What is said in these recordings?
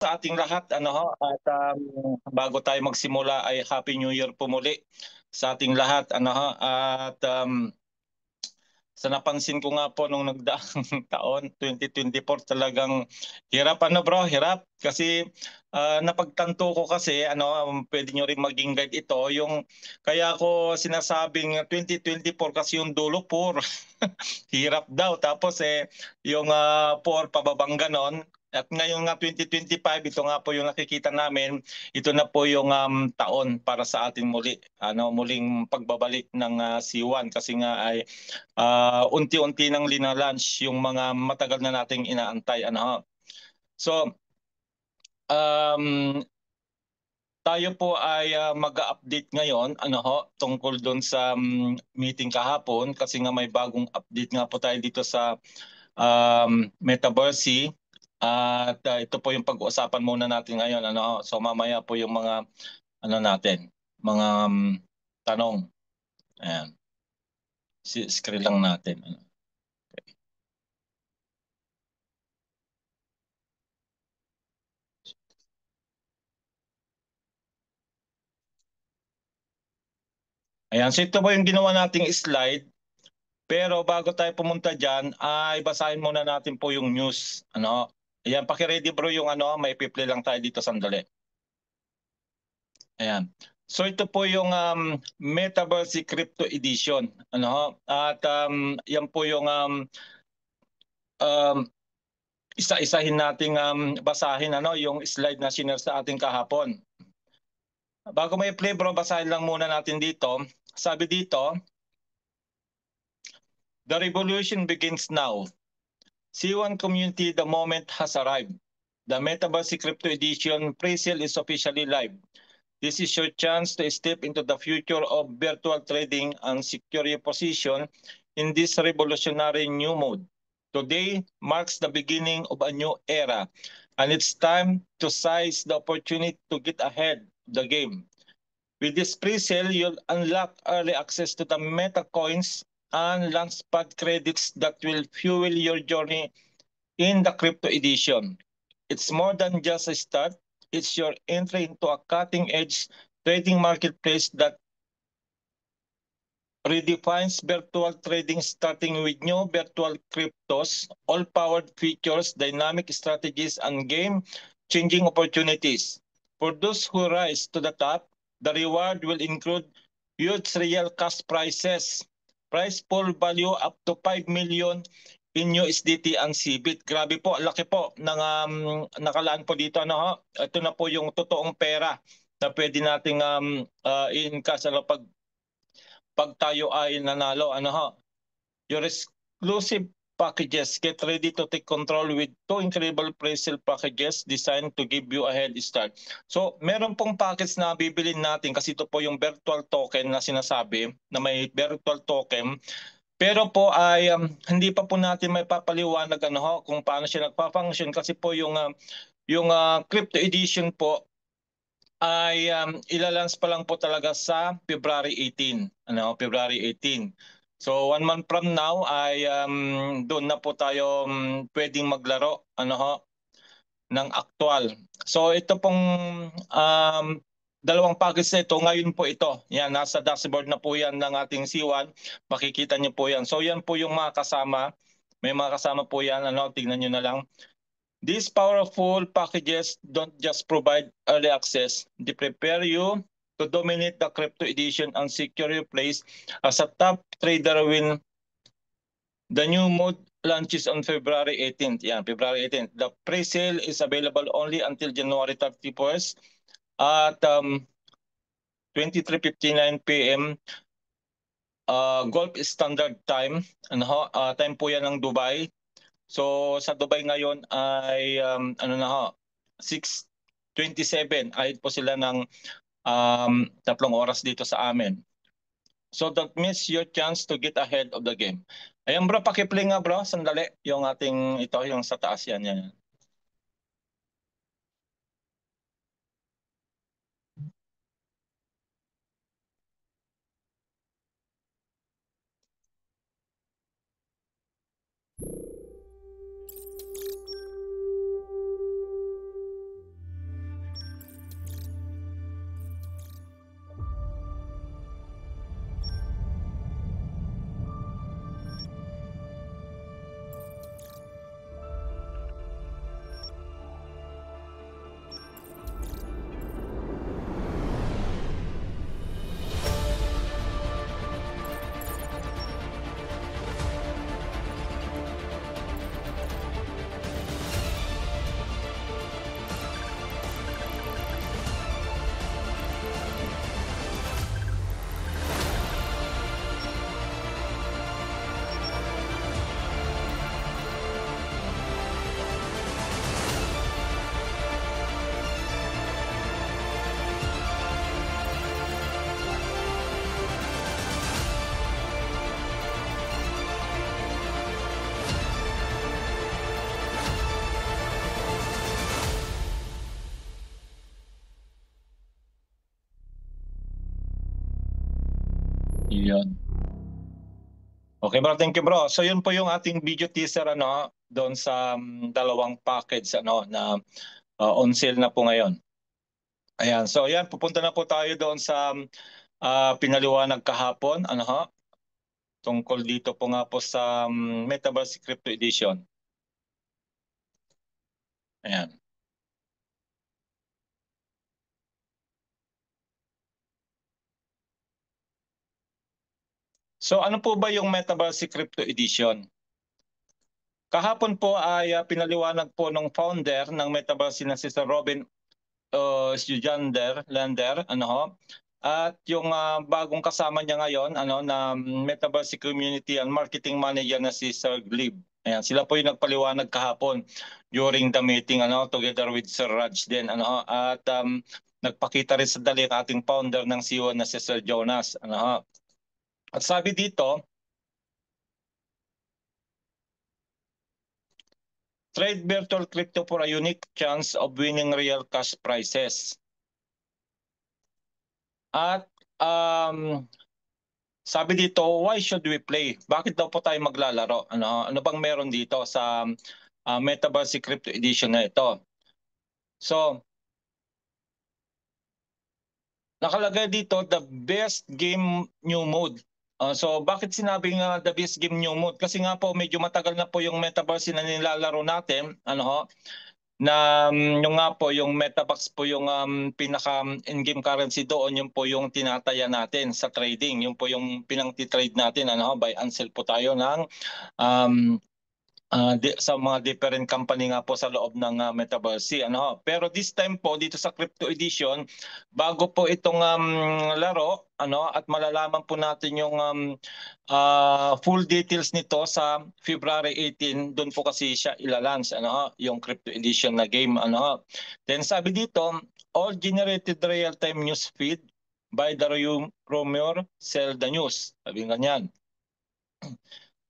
sa ating lahat, at bago tayo magsimula ay Happy New Year po muli sa ating lahat, at sa napansin ko nga po nung nagdaang taon, 2024, talagang hirap bro, hirap. Kasi napagtanto ko kasi, pwede nyo rin maging guide ito, yung kaya ko sinasabing 2024 kasi yung dulo poor. Hirap daw. Tapos yung poor pababang ganon. At ngayon nga 2025, ito nga po yung nakikita namin, ito na po yung taon para sa ating muling pagbabalik ng C1 kasi nga ay unti-unti nang linalaunch yung mga matagal na nating inaantay. So, tayo po ay mag-update ngayon tungkol doon sa meeting kahapon kasi nga may bagong update nga po tayo dito sa Metaverse. At ito po yung pag-uusapan muna natin ngayon. So mamaya po yung mga natin, mga tanong. Ayan. Screen lang natin. Okay. Ayan, so ito po yung ginawa nating slide. Pero bago tayo pumunta diyan, ay basahin muna natin po yung news. Ayan, paki-ready bro yung may play lang tayo dito sandali. Ayan. So ito po yung Metaverse Crypto Edition. At yan po yung isa-isahin nating basahin yung slide na sinare sa ating kahapon. Bago may play bro, basahin lang muna natin dito. Sabi dito, the revolution begins now. C1 community, the moment has arrived. The Metaverse Crypto Edition pre-sale is officially live. This is your chance to step into the future of virtual trading and secure your position in this revolutionary new mode. Today marks the beginning of a new era, and it's time to seize the opportunity to get ahead of the game. With this pre-sale, you'll unlock early access to the Meta coins and Launchpad credits that will fuel your journey in the crypto edition. It's more than just a start. It's your entry into a cutting-edge trading marketplace that redefines virtual trading, starting with new virtual cryptos, all-powered features, dynamic strategies, and game-changing opportunities. For those who rise to the top, the reward will include huge real cash prizes, prize pool value up to 5 million in USDT and CBIT. Grabe po, laki po ng nakalaan po dito. Ito na po yung totoong pera na pwede nating i-encash pag tayo ay nanalo. Your exclusive packages. Get ready to take control with two incredible pre-sale packages designed to give you a head start. So, meron pong package na bibilin natin kasi ito po yung virtual token na sinasabi na may virtual token. Pero po ay hindi pa po natin may papaliwanag kung paano siya nagpa-function kasi po yung crypto edition po ay ilalans pa lang po talaga sa February 18. February 18. So 1 month from now ay doon na po tayo pwedeng maglaro ng aktual. So ito pong dalawang package na ito, ngayon po ito. Yan, nasa dashboard na po yan ng ating C1. Makikita niyo po yan. So yan po yung mga kasama. May mga kasama po yan. Tingnan niyo na lang. These powerful packages don't just provide early access. They prepare you to dominate the crypto edition and secure your place as a top trader when the new mode launches on February 18th. Yan, February 18th. The pre-sale is available only until January 31st at 23:59 p.m. Gulf Standard Time. Time po yan ng Dubai. So sa Dubai ngayon ay 6:27. Ahit po sila ng 3 oras dito sa amin. So don't miss your chance to get ahead of the game. Ayan bro, pakiplay nga bro, sandali. Yung ating ito, yung sa taas yan. Yun. Okay bro, thank you bro. So yun po yung ating video teaser ano doon sa dalawang package ano na on sale na po ngayon. Ayan, so yan pupunta na po tayo doon sa pinaliwanag kahapon ano ho tungkol dito po nga po sa Metaverse Crypto Edition. Ayan. So ano po ba yung Metaverse Crypto Edition? Kahapon po ay pinaliwanag po ng founder ng Metaverse na si Sir Robin Lander, ano ho. At yung bagong kasama niya ngayon, ano, na Metaverse Community and Marketing Manager na si Sir Glib. Ayan, sila po yung nagpaliwanag kahapon during the meeting, ano, together with Sir Raj din, ano ho. At nagpakita rin sa dali ang ating founder ng CEO na si Sir Jonas, ano ho. At sabi dito, trade virtual crypto for a unique chance of winning real cash prizes. At sabi dito, why should we play? Bakit daw po tayo maglalaro? Ano bang meron dito sa Metaverse Crypto Edition na ito? So, nakalagay dito, the best game new mode. So, bakit sinabing the best game new mode? Kasi nga po, medyo matagal na po yung Metaverse na nilalaro natin. Ano ho? Na yung nga po yung Metabox po yung pinaka in-game currency doon, yung po yung tinataya natin sa trading, yung po yung pinang-trade natin, ano, buy and sell po tayo ng um, sa mga different company nga po sa loob ng Metaverse, ano ho. Pero this time po dito sa Crypto Edition, bago po itong laro, ano, at malalaman po natin yung full details nito sa February 18, doon po kasi siya ilalunch, ano ho, yung Crypto Edition na game, ano ho. Then sabi dito, all generated real-time news feed by the rumor sell the news. Sabi nga niyan.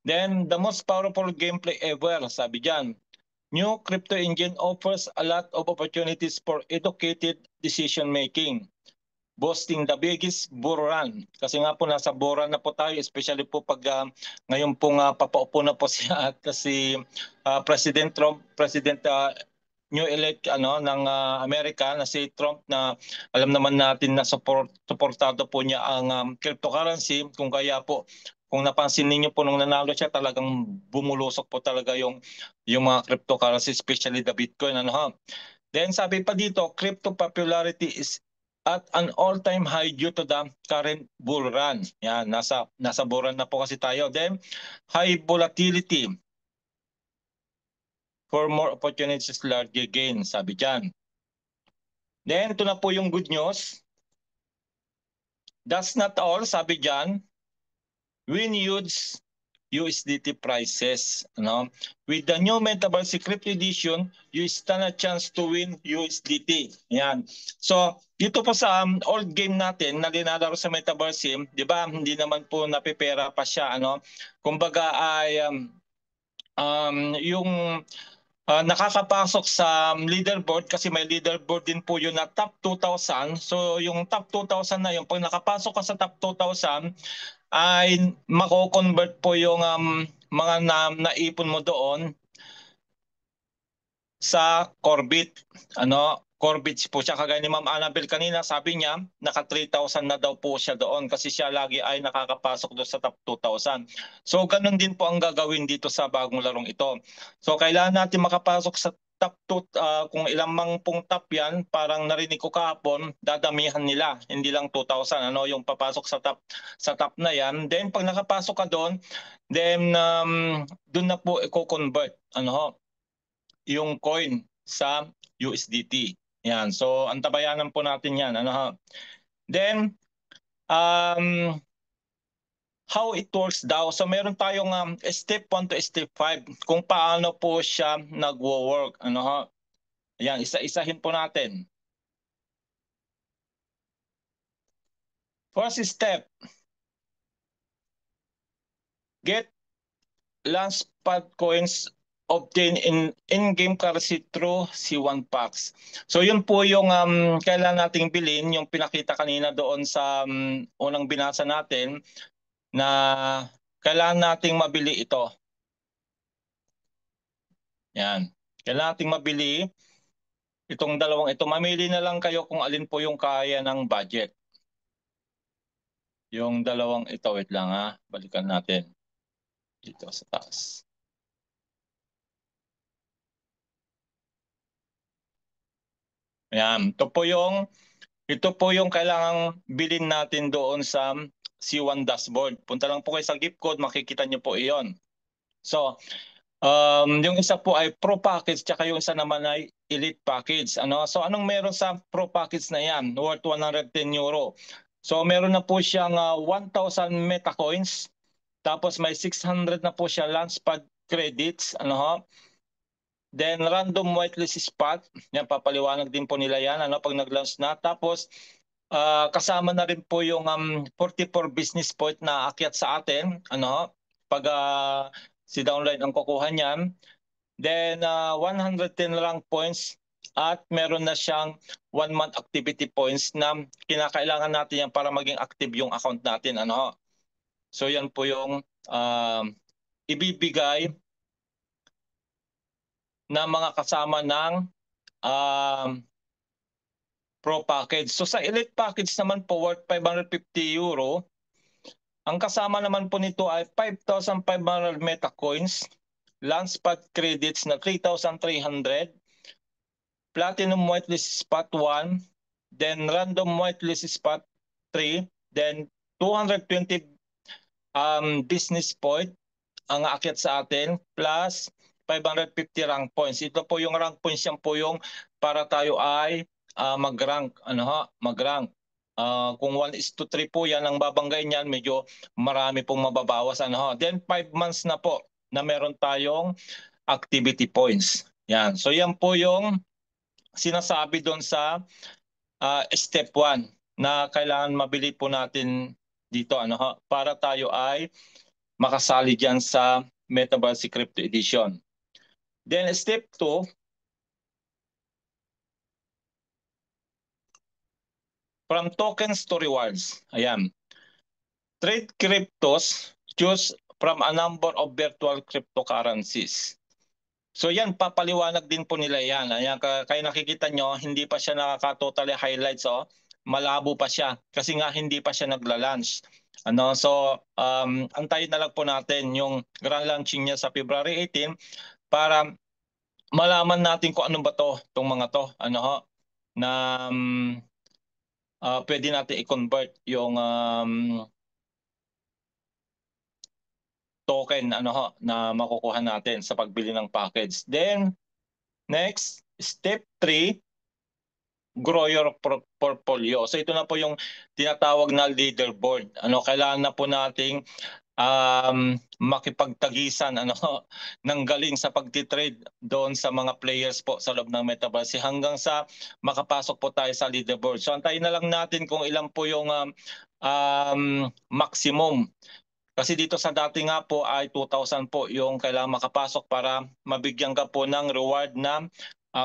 Then, the most powerful gameplay ever, sabi dyan. New crypto engine offers a lot of opportunities for educated decision making, boasting the biggest bull run. Kasi nga po nasa bull run na po tayo, especially po pag ngayon po nga papaupo na po siya at kasi President Trump, President new elect ano ng Amerika na si Trump, na alam naman natin na suportado po niya ang cryptocurrency. Kung kaya po, kung napansin niyo po nung nanalo siya, talagang bumulusok po talaga yung mga cryptocurrency, especially the Bitcoin, ano ha. Then sabi pa dito, crypto popularity is at an all-time high due to the current bull run. Yan, nasa bull run na po kasi tayo. Then high volatility for more opportunities, larger gain, sabi diyan. Then ito na po yung good news. That's not all, sabi diyan. Win huge USDT prices. Ano? With the new Metaverse Crypto Edition, you stand a chance to win USDT. Yan. So, dito po sa old game natin na linalaro sa Metaverse, di ba, hindi naman po napipera pa siya. Ano? Kumbaga ay yung nakakapasok sa leaderboard, kasi may leaderboard din po yun na top 2,000. So yung top 2,000 na yun, pag nakapasok ka sa top 2,000, ay mako-convert po yung mga naipon mo doon sa Corbit. Ano, Corbits po siya. Kagaya ni Ma'am Annabel kanina, sabi niya naka 3,000 na daw po siya doon kasi siya lagi ay nakakapasok doon sa top 2,000. So ganun din po ang gagawin dito sa bagong larong ito. So kailangan natin makapasok sa top 2, kung ilang mang pong top yan, parang narinig ko kahapon, dadamihan nila, hindi lang 2,000, ano, yung papasok sa top na yan. Then pag nakapasok ka doon, then doon na po i-convert, ano ho, yung coin sa USDT. Yan. So, antabayanan po natin yan. Ano ha? Then, um, how it works daw. So, meron tayong step 1 to step 5 kung paano po siya nagwo-work. Ano ha? Yan, isa-isahin po natin. First step, get Launchpad coins obtain in-game currency through C1 packs. So yun po yung kailangan nating bilhin, yung pinakita kanina doon sa unang binasa natin na kailangan nating mabili ito. Yan. Kailangan nating mabili itong dalawang ito. Mamili na lang kayo kung alin po yung kaya ng budget. Yung dalawang ito, wait lang ha. Balikan natin dito sa taas. Ayan. Ito po yung kailangang bilhin natin doon sa C1 dashboard. Punta lang po kayo sa gift code, makikita niyo po iyon. So, yung isa po ay Pro Package, tsaka yung isa naman ay Elite Package. So, anong meron sa Pro Package na yan? Worth 110 euro. So, meron na po siyang 1,000 meta coins. Tapos may 600 na po siya launchpad credits. Then random whitelist spot, yan papaliwanag din po nila yan pag nag-launch na. Tapos kasama na rin po yung 44 business point na akyat sa atin pag si downline ang kukuha niyan. Then 110 rank points at meron na siyang 1 month activity points na kinakailangan natin yan para maging active yung account natin. So yan po yung ibibigay na mga kasama ng Pro Package. So sa Elite Package naman po worth 550 euro. Ang kasama naman po nito ay 5,500 meta coins, launchpad credits na 3,300, platinum whitelist spot 1, then random whitelist spot 3, then 220 business point ang aakyat sa atin plus 550 rank points. Ito po yung rank points, yan po yung para tayo ay mag-rank. Mag-rank. Kung 1:3 po yan ang babanggain niyan, medyo marami pong mababawas. Then 5 months na po na meron tayong activity points. Yan. So yan po yung sinasabi doon sa step 1 na kailangan mabili po natin dito para tayo ay makasali diyan sa Metaverse Crypto Edition. Then step 2, from tokens to rewards. Ayan. Trade cryptos, choose from a number of virtual cryptocurrencies. So yan, papaliwanag din po nila yan. Ayan, kaya nakikita nyo, hindi pa siya nakaka-totally highlights. Malabo pa siya kasi nga hindi pa siya nagla-launch. So, antayin na lang po natin yung grand launching niya sa February 18 para malaman natin kung ano ba itong mga to. Na pwede natin i-convert yung token na makukuha natin sa pagbili ng package. Then next, step 3, grow your portfolio. So ito na po yung tinatawag na leaderboard. Kailangan na po nating makipagtagisan ng galing sa pagtitrade doon sa mga players po sa loob ng Metaverse hanggang sa makapasok po tayo sa leaderboard. So antayin na lang natin kung ilan po yung maximum. Kasi dito sa dati nga po ay 2,000 po yung kailangan makapasok para mabigyan ka po ng reward na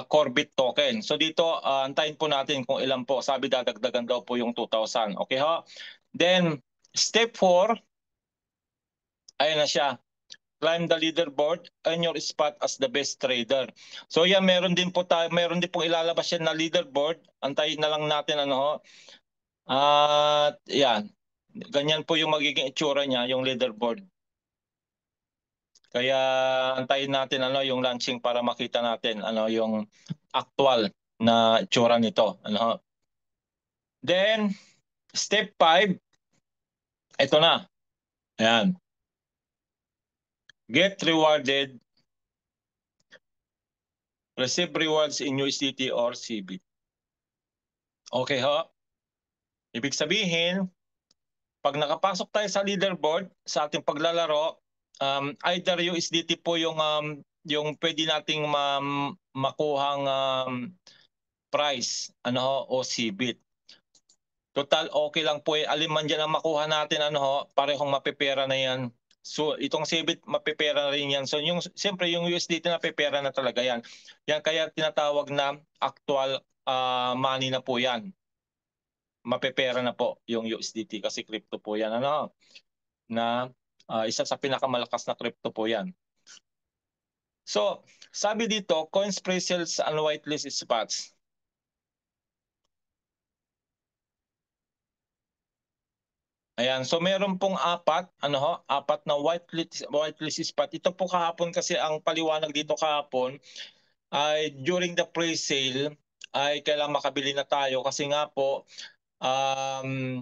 Corbit token. So dito antayin po natin kung ilan po. Sabi dadagdagan daw po yung 2,000. Okay ho? Then step 4, ayun na siya. Climb the leaderboard, earn your spot as the best trader. So yan, meron din pong ilalabas yan na leaderboard. Antayin na lang natin At yan. Ganyan po yung magiging itsura niya, yung leaderboard. Kaya antayin natin yung launching para makita natin yung actual na itsura nito. Then step 5, ito na. Ayan. Get rewarded. Receive rewards in USDT or CB. Okay ho? Ibig sabihin, pag nakapasok tayo sa leaderboard sa ating paglalaro, either USDT po yung pwede nating makuhang price o CBIT. Total okay lang po alin man diyan ang makuha natin parehong mapipera na yan So itong Cebit mapepera rin yan. So yung siyempre yung USDT napepera na talaga yan. Yan kaya tinatawag na actual money na po yan. Mapepera na po yung USDT kasi crypto po yan ano na isa sa pinakamalakas na crypto po yan. So sabi dito coins pre-sales and whitelist spots. Ayan, so meron pong apat na whitelist spot. Ito po kahapon kasi ang paliwanag dito kahapon ay during the pre-sale ay kailangan makabili na tayo kasi nga po um,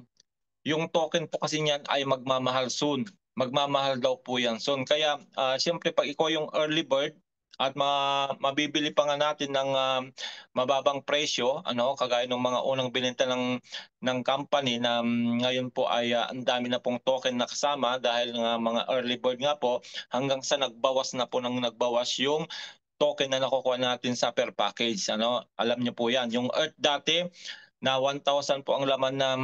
yung token po kasi niyan ay magmamahal soon. Magmamahal daw po yan soon. Kaya siyempre pag ikaw yung early bird at mabibili pa nga natin ng mababang presyo, kagaya ng mga unang binenta ng company na ngayon po ay ang dami na pong token na kasama dahil nga mga early bird nga po hanggang sa nagbawas na po ng nagbawas yung token na nakukuha natin sa per package. Alam niyo po yan. Yung Earth dati na 1,000 po ang laman ng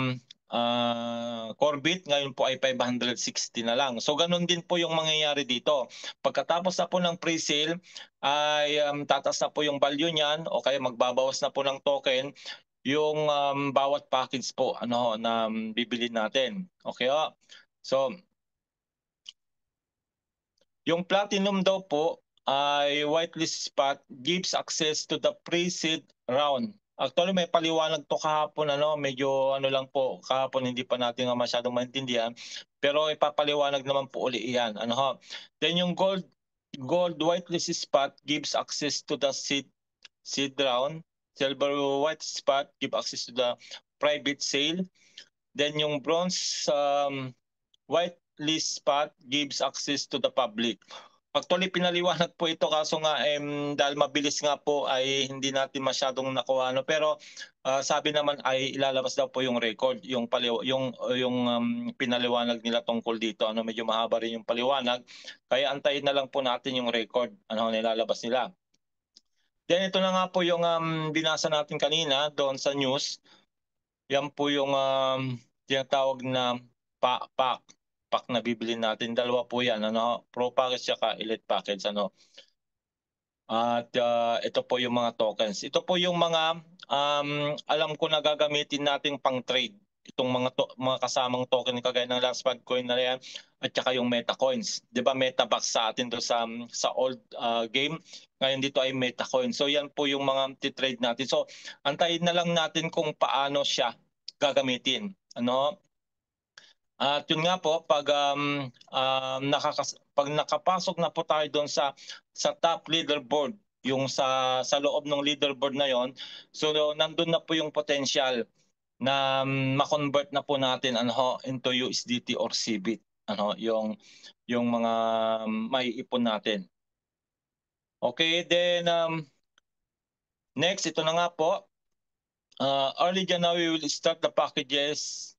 Corbit, ngayon po ay 560 na lang. So ganun din po yung mangyayari dito. Pagkatapos na po ng pre-sale ay tataas na po yung value niyan o kaya magbabawas na po ng token yung bawat package po na bibili natin. Okay? So yung platinum daw po ay whitelist spot gives access to the pre-seed round. Actually may paliwanag to kahapon medyo lang po kahapon hindi pa natin masyadong maintindihan pero ipapaliwanag naman po uli iyan Then yung gold whitelist spot gives access to the seed round. Silver white spot give access to the private sale. Then yung bronze whitelist spot gives access to the public. Actually, pinaliwanag po ito kaso nga dahil mabilis nga po ay hindi natin masyadong nakuha pero sabi naman ay ilalabas daw po yung record, yung pinaliwanag nila tungkol dito. Medyo mahaba rin yung paliwanag. Kaya antayin na lang po natin yung record nilalabas nila. Then ito na nga po yung binasa natin kanina doon sa news. Yan po yung tinatawag na pack na bibili natin. Dalawa po yan, pro package at elite package. At ito po yung mga tokens. Ito po yung mga alam ko na gagamitin nating pang trade. Itong mga kasamang token kagaya ng Lastpad coin na yan at saka yung Meta coins. 'Di ba Metabox sa atin do sa old game. Ngayon dito ay Meta coin. So yan po yung mga trade natin. So antayin na lang natin kung paano siya gagamitin. At yun nga po pag pag nakapasok na po tayo doon sa top leaderboard, yung sa loob ng leaderboard na yon, so nandun na po yung potential na ma-convert na po natin into USDT or CBIT, yung mga maiipon natin. Okay, then next ito na nga po. Early January we will start the packages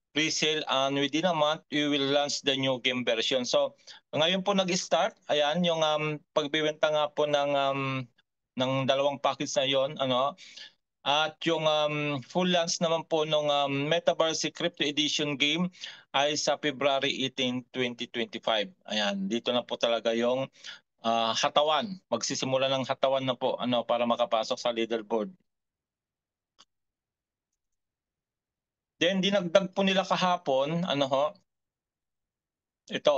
pre-sale and within a month we will launch the new game version. So ngayon po nag-start, ayan yung pagbebenta nga po ng dalawang package na yon, at yung full launch naman po ng Metaverse Crypto Edition game ay sa February 18, 2025. Ayan, dito na po talaga yung hatawan. Magsisimula ng hatawan na po para makapasok sa leaderboard. Then dinagdag po nila kahapon, ito,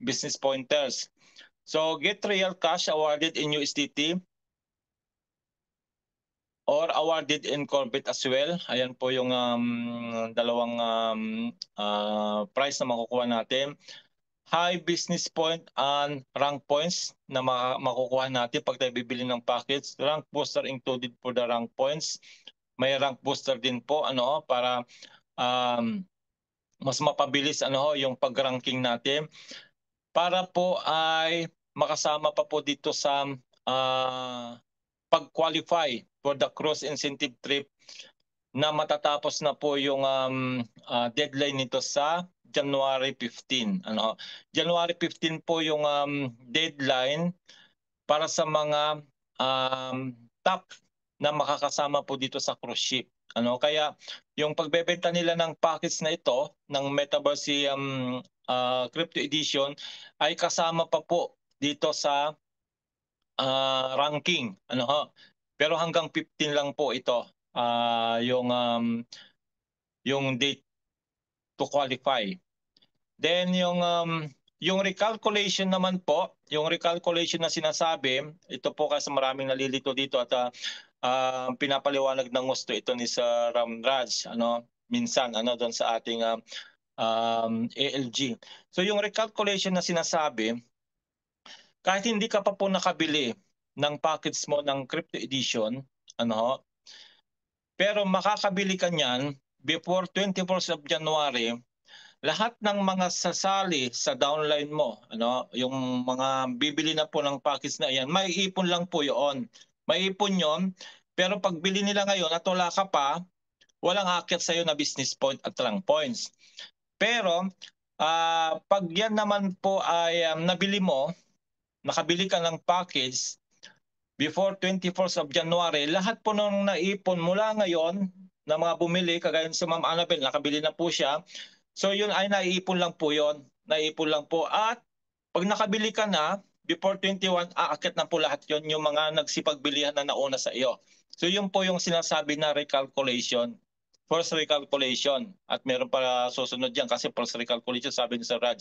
business pointers. So get real cash awarded in USDT or awarded in Corbit as well. Ayan po yung dalawang price na makukuha natin. High business point and rank points na makukuha natin pag tayo bibili ng package. Rank booster included for the rank points. May rank booster din po para mas mapabilis yung pag-ranking natin. Para po ay makasama pa po dito sa pag-qualify for the cross incentive trip na matatapos na po yung deadline nito sa January 15. January 15 po yung deadline para sa mga top na makakasama po dito sa cruise ship. Kaya yung pagbebenta nila ng package na ito ng Metaverse crypto edition ay kasama pa po dito sa ranking, ano ho. Pero hanggang 15 lang po ito, yung date to qualify. Then yung recalculation naman po, yung recalculation na sinasabi, ito po kasi maraming nalilito dito at pinapaliwanag ng gusto ito ni Sir Ramraj, minsan doon sa ating ALG. So yung recalculation na sinasabi, kahit hindi ka pa po nakabili ng package mo ng crypto edition, pero makakabili ka niyan before 24th of January, lahat ng mga sasali sa downline mo, yung mga bibili na po ng package na iyan, may ipon lang po 'yon. May ipon 'yon, pero pag bili nila ngayon at wala ka pa, walang aakyat sa iyo na business point at rank points. Pero pag yan naman po ay nabili mo, nakabili ka ng package before 24th of January, lahat po nung naipon mula ngayon na mga bumili, kagaya sa Ma'am Annabel, nakabili na po siya. So yun ay naiipon lang po yun. Naiipon lang po. At pag nakabili ka na, before 21, aakyat na po lahat yun, yung mga nagsipagbilihan na nauna sa iyo. So yun po yung sinasabi na recalculation. First recalculation. At meron pa susunod yan kasi first recalculation, sabi ni Sir Raj.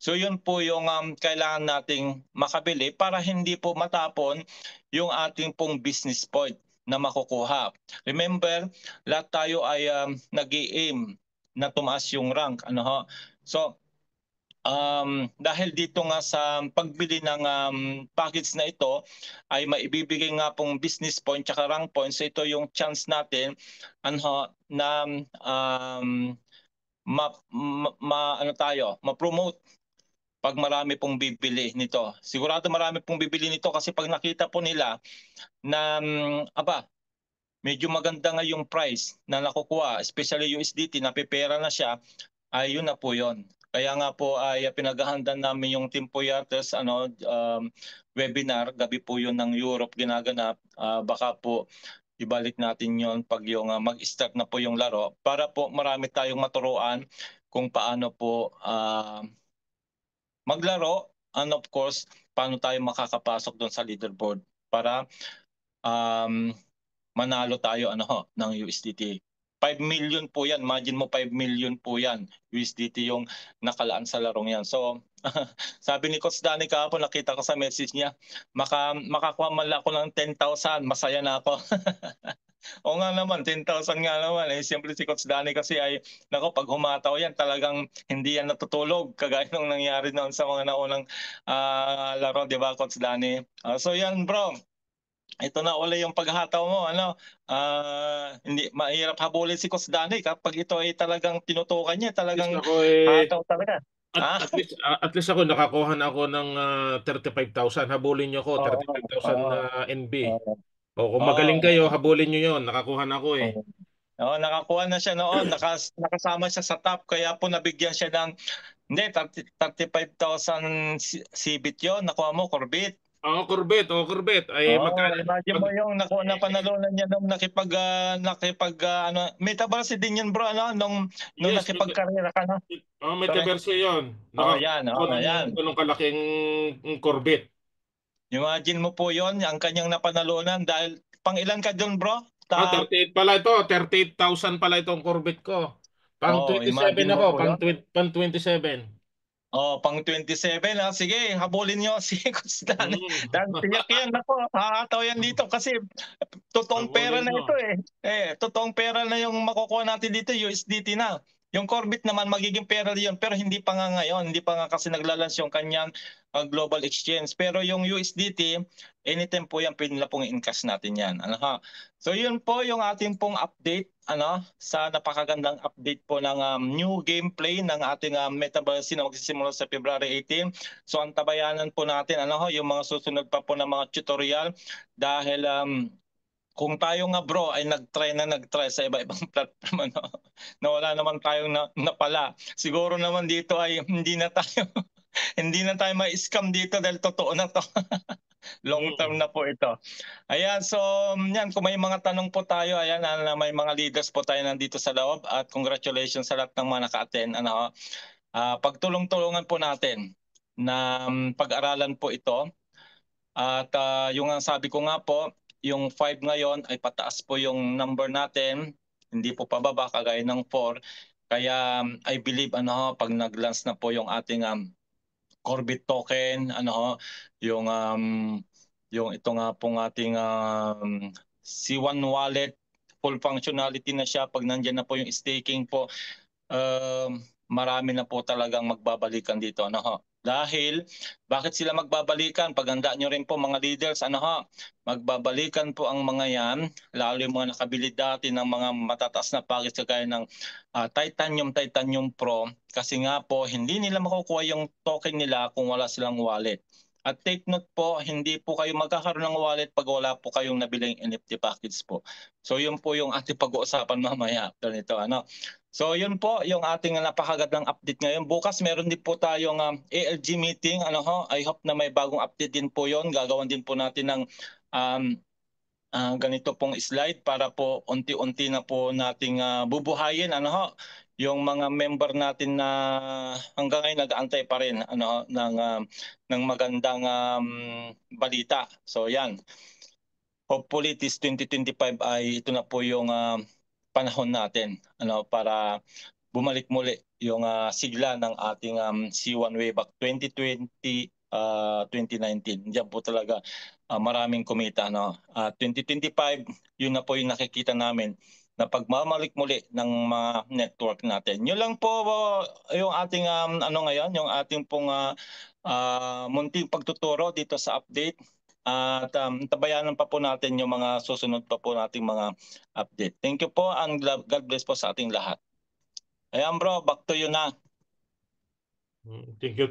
So yun po yung kailangan nating makabili para hindi po matapon yung ating pong business point na makukuha. Remember, lahat tayo ay nag-i-aim na tumaas yung rank. So, dahil dito nga sa pagbili ng package na ito ay maibibigay nga pong business point tsaka rank points. So ito yung chance natin na ma-promote pag marami pong bibili nito. Sigurado marami pong bibili nito kasi pag nakita po nila na medyo maganda nga yung price na nakukuha, especially USDT, napipera na siya, ay yun na po yun. Kaya nga po ay pinaghahandaan namin yung Team Puyates webinar, gabi po yun ng Europe ginaganap. Baka po ibalik natin yon pag yung mag-start na po yung laro para po marami tayong maturuan kung paano po maglaro, and of course, paano tayo makakapasok doon sa leaderboard para manalo tayo ng USDT. 5 million po yan. Imagine mo 5 million po yan. USDT yung nakalaan sa larong yan. So, sabi ni Coach Danny kahapon, nakita ko sa message niya, makakuha man ako ng 10,000, masaya na ako. O nga naman, 10,000 nga naman. Siyempre si Coach Danny kasi ay, pag humataw yan, talagang hindi yan natutulog. Kagaya nung nangyari noon sa mga naunang laro, di ba, Coach Danny? So yan, bro. Ito na uli yung paghataw mo, hindi mahirap habulin si Coach Danny kapag ito ay talagang tinutukan niya, talagang Ako hataw talaga. at least ako nakakuha na ako ng 35,000. Habulin niyo ko 35,000 NB. O kung magaling kayo, habulin niyo 'yon. Nakakuha na ako eh. Nakakuha na siya noon, nakasama siya sa top, kaya po nabigyan siya ng 35,000 CBIT yun, nakuha mo, Corbett. Corvette. Ay Imagine mo yung napanalunan niya nung Metaverse din yun, bro, nung yes, nakipagkarera ka, no? may kaberso 'yon. Yan, Nakakuha yan. ng ganung kalaking Corvette. Imagine mo po yon, ang kanyang napanalunan dahil pang ilan ka doon, bro? 38 pala ito. 38,000 pala itong Corvette ko. Pang 27 imagine mo ako, po pang yon. 27. Pang 27. Sige, habulin nyo si Coach Dan. Mm. Dan, tiyak yan ako. Hahataw yan dito kasi totoong pera Habulin na nyo. ito eh. Totoong pera na yung makukuha natin dito, USDT na. Yung Corbett naman magiging pera yun, pero hindi pa nga ngayon, hindi pa nga kasi naglalans yung kanyang global exchange. Pero yung USDT, anytime po yan, pwede na pong i-encash natin yan. So yun po yung ating pong update sa napakagandang update po ng new gameplay ng ating Metaverse na magsisimula sa February 18. So ang tabayanan po natin yung mga susunod pa po na mga tutorial dahil kung tayo nga, bro, ay nagtry sa iba-ibang platform na wala naman tayong napala. Siguro naman dito ay hindi na tayo hindi na tayo ma-scam dito dahil totoo na to. Long term na po ito. Ayan, so yan, kung may mga tanong po tayo, ayan, may mga leaders po tayo nandito sa loob at congratulations sa lahat ng mga naka-attend. Pagtulong-tulungan po natin na pag-aralan po ito. At yung sabi ko nga po, yung 5 ngayon ay pataas po yung number natin, hindi po pababa kagaya ng 4. Kaya I believe pag nag-launch na po yung ating Corbit token, yung ito nga pong ating C1 wallet, full functionality na siya. Pag nandiyan na po yung staking po, marami na po talagang magbabalikan dito. Dahil, bakit sila magbabalikan? Paghanda nyo rin po mga leaders, magbabalikan po ang mga yan, lalo yung mga nakabili dati ng mga matataas na package kagaya ng Titanium Pro, kasi nga po, hindi nila makukuha yung token nila kung wala silang wallet. At take note po, hindi po kayo magkakaroon ng wallet pag wala po kayong nabiling NFT package po. So yun po yung ating pag-uusapan mamaya after nito. So yun po yung ating napakagandang update ngayon. Bukas meron din po tayong ALG meeting. I hope na may bagong update din po yun. Gagawan din po natin ng ganito pong slide para po unti-unti na po nating bubuhayin yung mga member natin na hanggang ngayon nag-aantay pa rin ng magandang balita. So yan. Hopefully this 2025 ay ito na po yung panahon natin para bumalik muli yung sigla ng ating C1 way back 2020, 2019. Diyan po talaga maraming kumita. 2025, yun na po yung nakikita namin na pagmamalik muli ng mga network natin. Yun lang po yung ating ngayon, yung ating pong munting pagtuturo dito sa update. At tabayanan pa po natin yung mga susunod pa po nating mga update. Thank you po and God bless po sa ating lahat. Ayan bro, back to you na. Thank you.